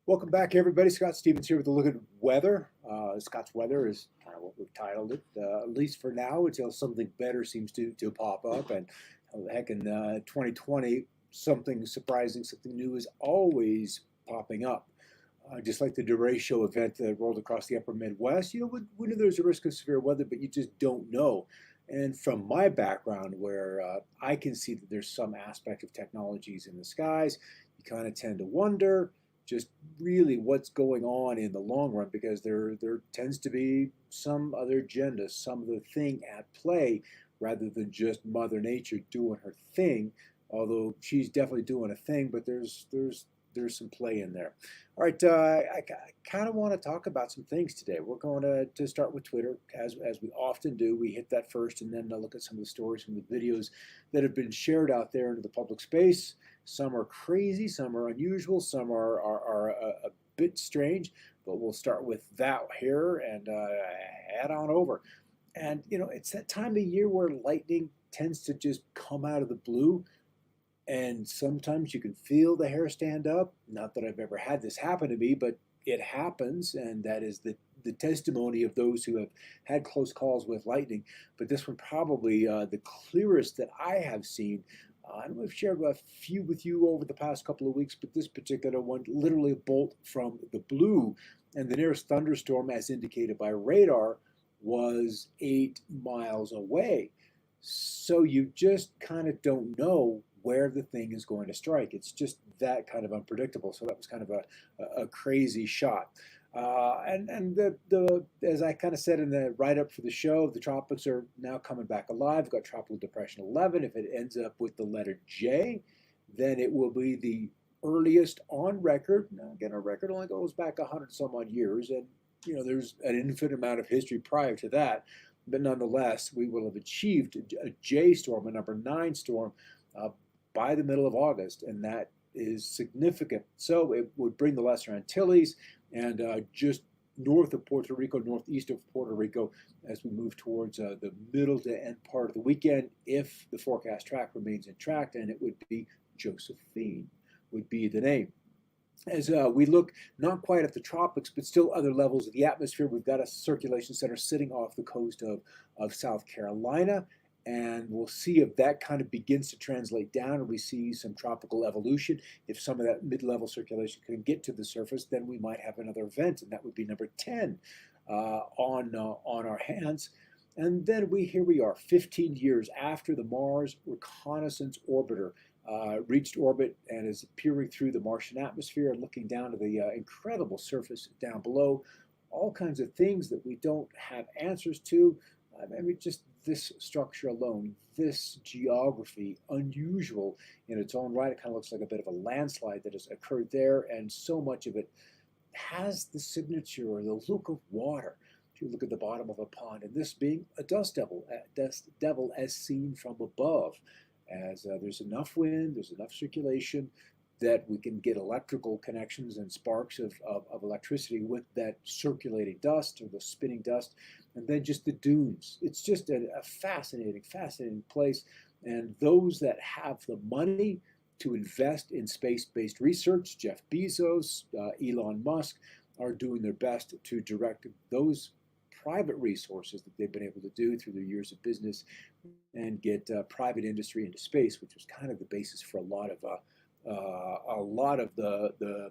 Welcome back, everybody. Scott Stevens here with a look at weather. Scott's weather is kind of what we've titled it, at least for now, until something better seems to pop up. And heck, in 2020, something surprising, something new is always popping up. Just like the derecho event that rolled across the upper Midwest, we knew there was a risk of severe weather, but you just don't know. And from my background, where I can see that there's some aspect of technologies in the skies, you kind of tend to wonder just really what's going on in the long run, because there tends to be some other agenda, some other thing at play, rather than just Mother Nature doing her thing. Although she's definitely doing a thing, but there's some play in there. All right, I kind of want to talk about some things today. We're going to start with Twitter, as we often do. We hit that first, and then look at some of the stories from the videos that have been shared out there into the public space. Some are crazy, some are unusual, some are a bit strange, but we'll start with that here and head on over. And it's that time of year where lightning tends to just come out of the blue, and sometimes you can feel the hair stand up. Not that I've ever had this happen to me, but it happens, and that is the testimony of those who have had close calls with lightning. But this one probably the clearest that I have seen. And we've shared a few with you over the past couple of weeks, but this particular one, literally a bolt from the blue. And the nearest thunderstorm, as indicated by radar, was 8 miles away. So you just kind of don't know where the thing is going to strike. It's just that kind of unpredictable. So that was kind of a crazy shot. And the as I kind of said in the write up for the show, the tropics are now coming back alive. We've got Tropical Depression 11. If it ends up with the letter J, then it will be the earliest on record. Now, again, our record only goes back 100 some odd years, and there's an infinite amount of history prior to that. But nonetheless, we will have achieved a J storm, a number 9 storm, by the middle of August, and that is significant. So it would bring the Lesser Antilles and just north of Puerto Rico, northeast of Puerto Rico, as we move towards the middle to end part of the weekend, if the forecast track remains intact, and it would be Josephine, would be the name. As we look not quite at the tropics, but still other levels of the atmosphere, we've got a circulation center sitting off the coast of South Carolina. And we'll see if that kind of begins to translate down and we see some tropical evolution. If some of that mid-level circulation can get to the surface, then we might have another event, and that would be number 10 on our hands. And then here we are, 15 years after the Mars Reconnaissance Orbiter reached orbit and is peering through the Martian atmosphere and looking down to the incredible surface down below. All kinds of things that we don't have answers to. I mean, just this structure alone, this geography, unusual in its own right. It kind of looks like a bit of a landslide that has occurred there, and so much of it has the signature or the look of water. If you look at the bottom of a pond, and this being a dust devil as seen from above, as there's enough wind, there's enough circulation that we can get electrical connections and sparks of electricity with that circulating dust or the spinning dust. And then just the dunes. It's just a fascinating, fascinating place. And those that have the money to invest in space-based research, Jeff Bezos, Elon Musk, are doing their best to direct those private resources that they've been able to do through their years of business and get private industry into space, which was kind of the basis for a lot of the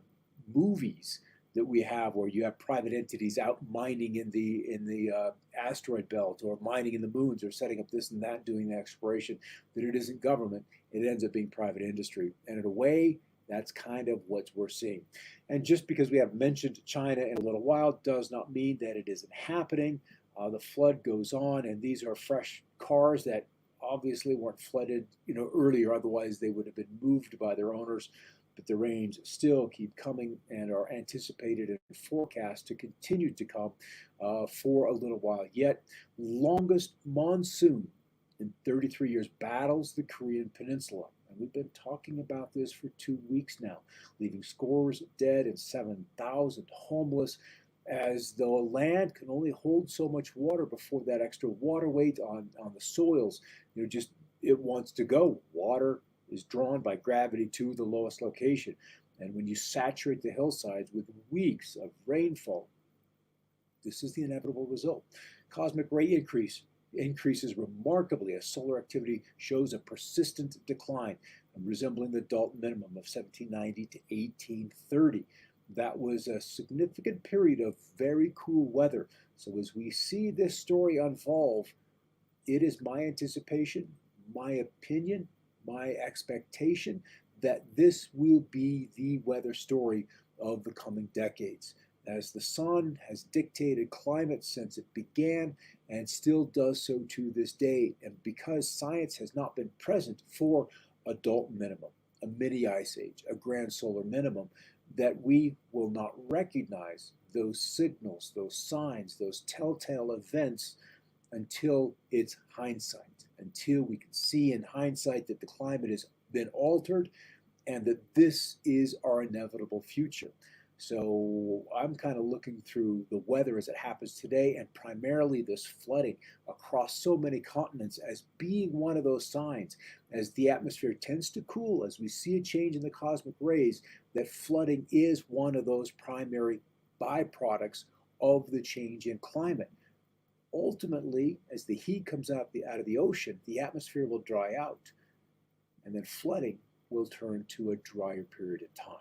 movies that we have, where you have private entities out mining in the asteroid belt, or mining in the moons, or setting up this and that, doing the exploration. That it isn't government; it ends up being private industry, and in a way, that's kind of what we're seeing. And just because we have mentioned China in a little while does not mean that it isn't happening. The flood goes on, and these are fresh cars that obviously weren't flooded, earlier. Otherwise, they would have been moved by their owners. But the rains still keep coming and are anticipated and forecast to continue to come for a little while yet. Longest monsoon in 33 years battles the Korean Peninsula. And we've been talking about this for 2 weeks now, leaving scores dead and 7,000 homeless, as the land can only hold so much water before that extra water weight on the soils, it wants to go. Water is drawn by gravity to the lowest location. And when you saturate the hillsides with weeks of rainfall, this is the inevitable result. Cosmic ray increases remarkably as solar activity shows a persistent decline, resembling the Dalton minimum of 1790 to 1830. That was a significant period of very cool weather. So as we see this story unfold, it is my anticipation, my opinion, my expectation that this will be the weather story of the coming decades, as the sun has dictated climate since it began and still does so to this day. And because science has not been present for a Dalton minimum, a mini ice age, a grand solar minimum, that we will not recognize those signals, those signs, those telltale events until it's hindsight, until we can see in hindsight that the climate has been altered and that this is our inevitable future. So I'm kind of looking through the weather as it happens today, and primarily this flooding across so many continents as being one of those signs. As the atmosphere tends to cool, as we see a change in the cosmic rays, that flooding is one of those primary byproducts of the change in climate. Ultimately, as the heat comes out of the ocean, the atmosphere will dry out, and then flooding will turn to a drier period of time.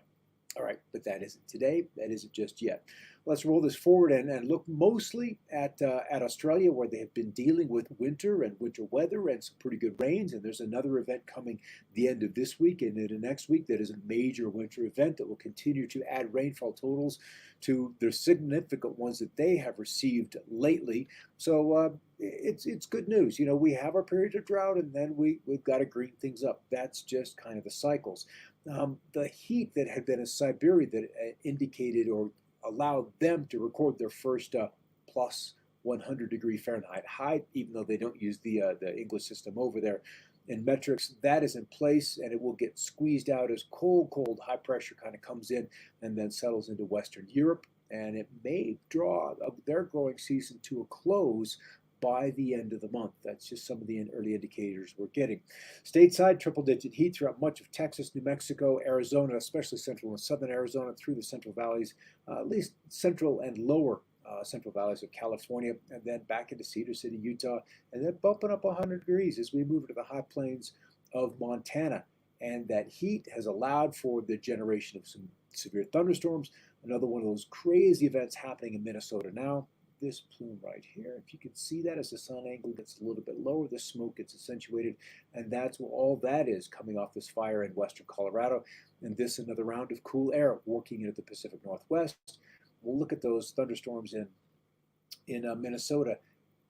All right, but that isn't today. That isn't just yet. Let's roll this forward and look mostly at Australia, where they have been dealing with winter and winter weather and some pretty good rains. And there's another event coming the end of this week and into next week that is a major winter event that will continue to add rainfall totals to the significant ones that they have received lately. So it's good news. You know, we have our period of drought, and then we've got to green things up. That's just kind of the cycles. The heat that had been in Siberia that indicated or allowed them to record their first plus 100 degree Fahrenheit high, even though they don't use the English system over there in metrics, that is in place, and it will get squeezed out as cold high pressure kind of comes in and then settles into Western Europe, and it may draw their growing season to a close by the end of the month. That's just some of the early indicators we're getting. Stateside, triple-digit heat throughout much of Texas, New Mexico, Arizona, especially central and southern Arizona, through the central valleys, at least central and lower central valleys of California, and then back into Cedar City, Utah, and then bumping up 100 degrees as we move into the high plains of Montana. And that heat has allowed for the generation of some severe thunderstorms. Another one of those crazy events happening in Minnesota now. This plume right here, if you can see that as the sun angle gets a little bit lower, the smoke gets accentuated, and that's what all that is coming off this fire in western Colorado. And this another round of cool air working into the Pacific Northwest. We'll look at those thunderstorms in Minnesota,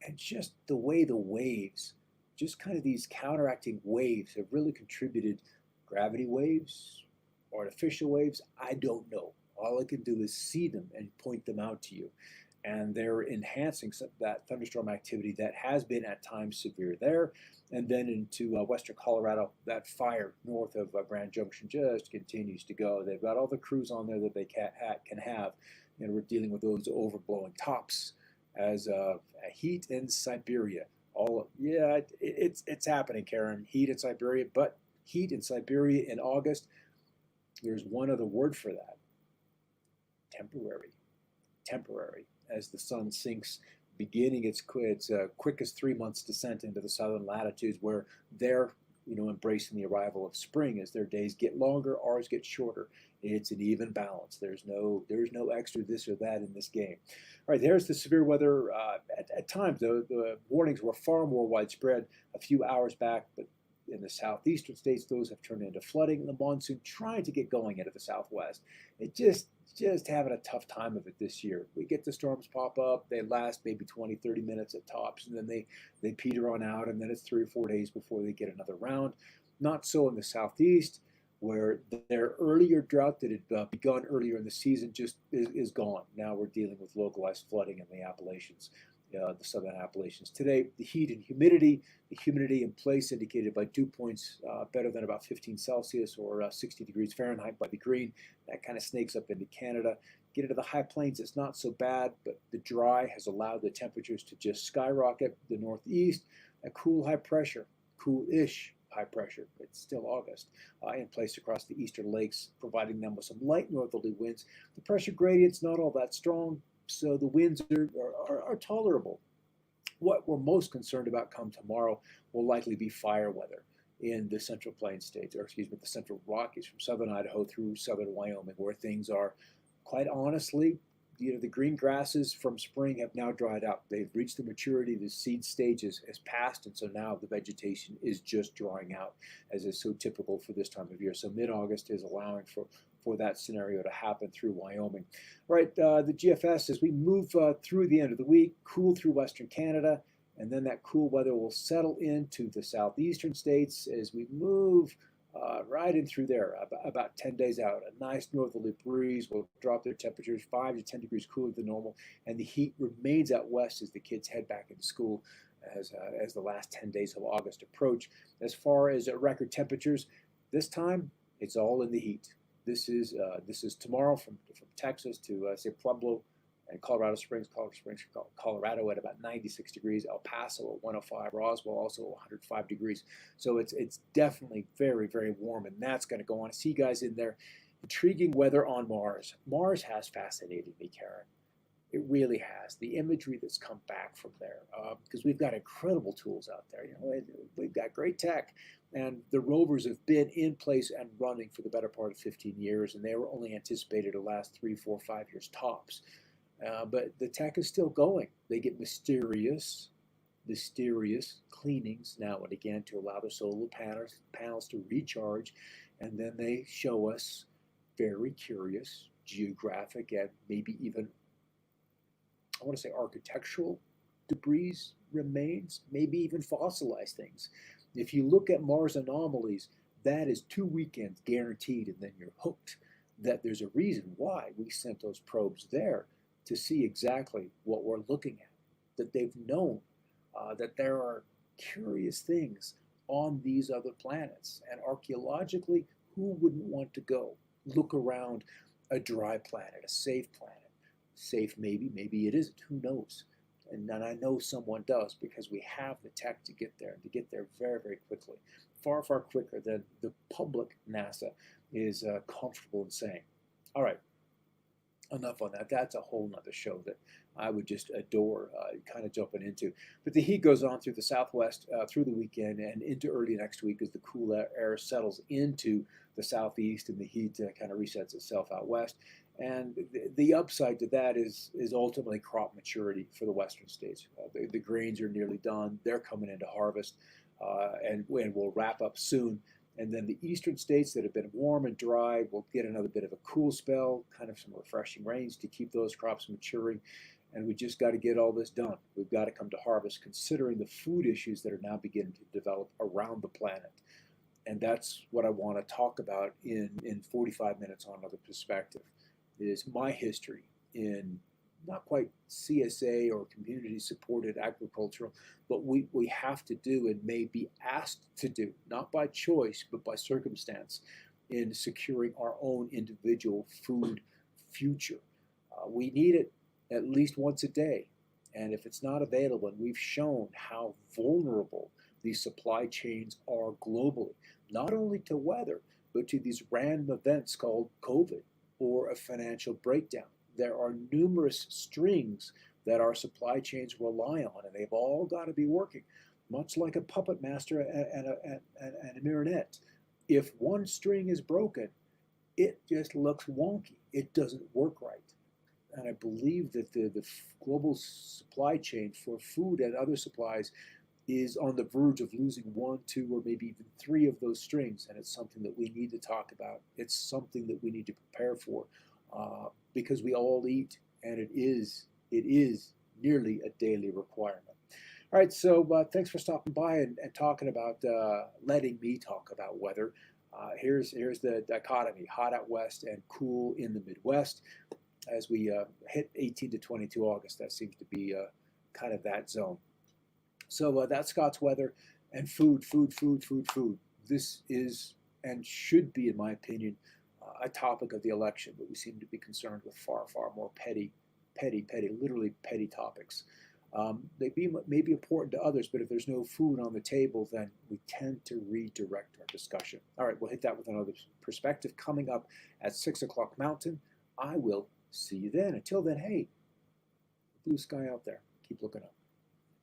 and just the way the waves, just kind of these counteracting waves, have really contributed. Gravity waves, artificial waves, I don't know. All I can do is see them and point them out to you. And they're enhancing that thunderstorm activity that has been at times severe there. And then into western Colorado, that fire north of Grand Junction just continues to go. They've got all the crews on there that they can have. You know, we're dealing with those overblowing tops as heat in Siberia. It's happening, Karen. Heat in Siberia, but heat in Siberia in August, there's one other word for that: temporary. Temporary. As the sun sinks, beginning its quickest 3 months descent into the southern latitudes, where they're embracing the arrival of spring. As their days get longer, ours get shorter. It's an even balance. There's no extra this or that in this game. All right, there's the severe weather. At times, the warnings were far more widespread a few hours back, but in the southeastern states, those have turned into flooding. The monsoon trying to get going into the southwest. It just having a tough time of it this year. We get the storms pop up. They last maybe 20, 30 minutes at tops, and then they peter on out, and then it's 3 or 4 days before they get another round. Not so in the southeast, where their earlier drought that had begun earlier in the season just is gone. Now we're dealing with localized flooding in the Appalachians. The southern Appalachians. Today, the heat and humidity, in place indicated by dew points better than about 15 Celsius or 60 degrees Fahrenheit by the green. That kind of snakes up into Canada. Get into the high plains, it's not so bad, but the dry has allowed the temperatures to just skyrocket. The northeast, a cool high pressure, cool-ish high pressure. It's still August, in place across the eastern lakes, providing them with some light northerly winds. The pressure gradient's not all that strong, so the winds are tolerable. What we're most concerned about come tomorrow will likely be fire weather in the Central Plains states, or excuse me, the Central Rockies from southern Idaho through southern Wyoming, where things are, quite honestly, the green grasses from spring have now dried out. They've reached the maturity, the seed stages has passed, and so now the vegetation is just drying out, as is so typical for this time of year. So mid-August is allowing for that scenario to happen through Wyoming. All right, the GFS, as we move through the end of the week, cool through Western Canada, and then that cool weather will settle into the southeastern states as we move right in through there, about 10 days out. A nice northerly breeze will drop their temperatures 5 to 10 degrees cooler than normal, and the heat remains out west as the kids head back into school as the last 10 days of August approach. As far as record temperatures, this time it's all in the heat. This is tomorrow from Texas to say Pueblo and Colorado Springs, Colorado at about 96 degrees, El Paso at 105, Roswell also 105 degrees. So it's definitely very, very warm, and that's going to go on. I see you guys in there. Intriguing weather on Mars. Mars has fascinated me, Karen. It really has. The imagery that's come back from there, because we've got incredible tools out there. We've got great tech, and the rovers have been in place and running for the better part of 15 years, and they were only anticipated to last 3, 4, 5 years tops. But the tech is still going. They get mysterious cleanings now and again to allow the solar panels to recharge, and then they show us very curious geographic and maybe even, I want to say, architectural debris remains, maybe even fossilized things. If you look at Mars anomalies, that is 2 weekends guaranteed, and then you're hooked. That there's a reason why we sent those probes there, to see exactly what we're looking at, that they've known that there are curious things on these other planets. And archaeologically, who wouldn't want to go look around a dry planet, a safe planet? Safe maybe, maybe it isn't, who knows? And I know someone does, because we have the tech to get there, and to get there very, very quickly. Far, far quicker than the public NASA is comfortable in saying. All right. Enough on that. That's a whole nother show that I would just adore kind of jumping into. But the heat goes on through the southwest through the weekend and into early next week as the cool air settles into the southeast, and the heat kind of resets itself out west. And the upside to that is ultimately crop maturity for the western states. The grains are nearly done. They're coming into harvest, and we'll wrap up soon. And then the eastern states that have been warm and dry will get another bit of a cool spell, kind of some refreshing rains to keep those crops maturing. And we just got to get all this done. We've got to come to harvest, considering the food issues that are now beginning to develop around the planet. And that's what I want to talk about in 45 minutes on Another Perspective. It is my history in not quite CSA or community supported agricultural, but we have to do and may be asked to do, not by choice, but by circumstance, in securing our own individual food future. We need it at least once a day. And if it's not available, and we've shown how vulnerable these supply chains are globally, not only to weather, but to these random events called COVID or a financial breakdown. There are numerous strings that our supply chains rely on, and they've all got to be working, much like a puppet master and a marionette. If one string is broken, it just looks wonky. It doesn't work right. And I believe that the global supply chain for food and other supplies is on the verge of losing 1, 2, or maybe even 3 of those strings, and it's something that we need to talk about. It's something that we need to prepare for. Because we all eat, and it is nearly a daily requirement. All right, so thanks for stopping by and talking about, letting me talk about weather. Here's the dichotomy: hot out west and cool in the Midwest. As we hit 18 to 22 August, that seems to be kind of that zone. So that's Scott's weather and food. This is and should be, in my opinion, a topic of the election, but we seem to be concerned with far more petty, literally petty topics. May be important to others, but if there's no food on the table, then we tend to redirect our discussion. All right, we'll hit that with another perspective coming up at 6 o'clock Mountain. I will see you then. Until then, hey, blue sky out there. Keep looking up.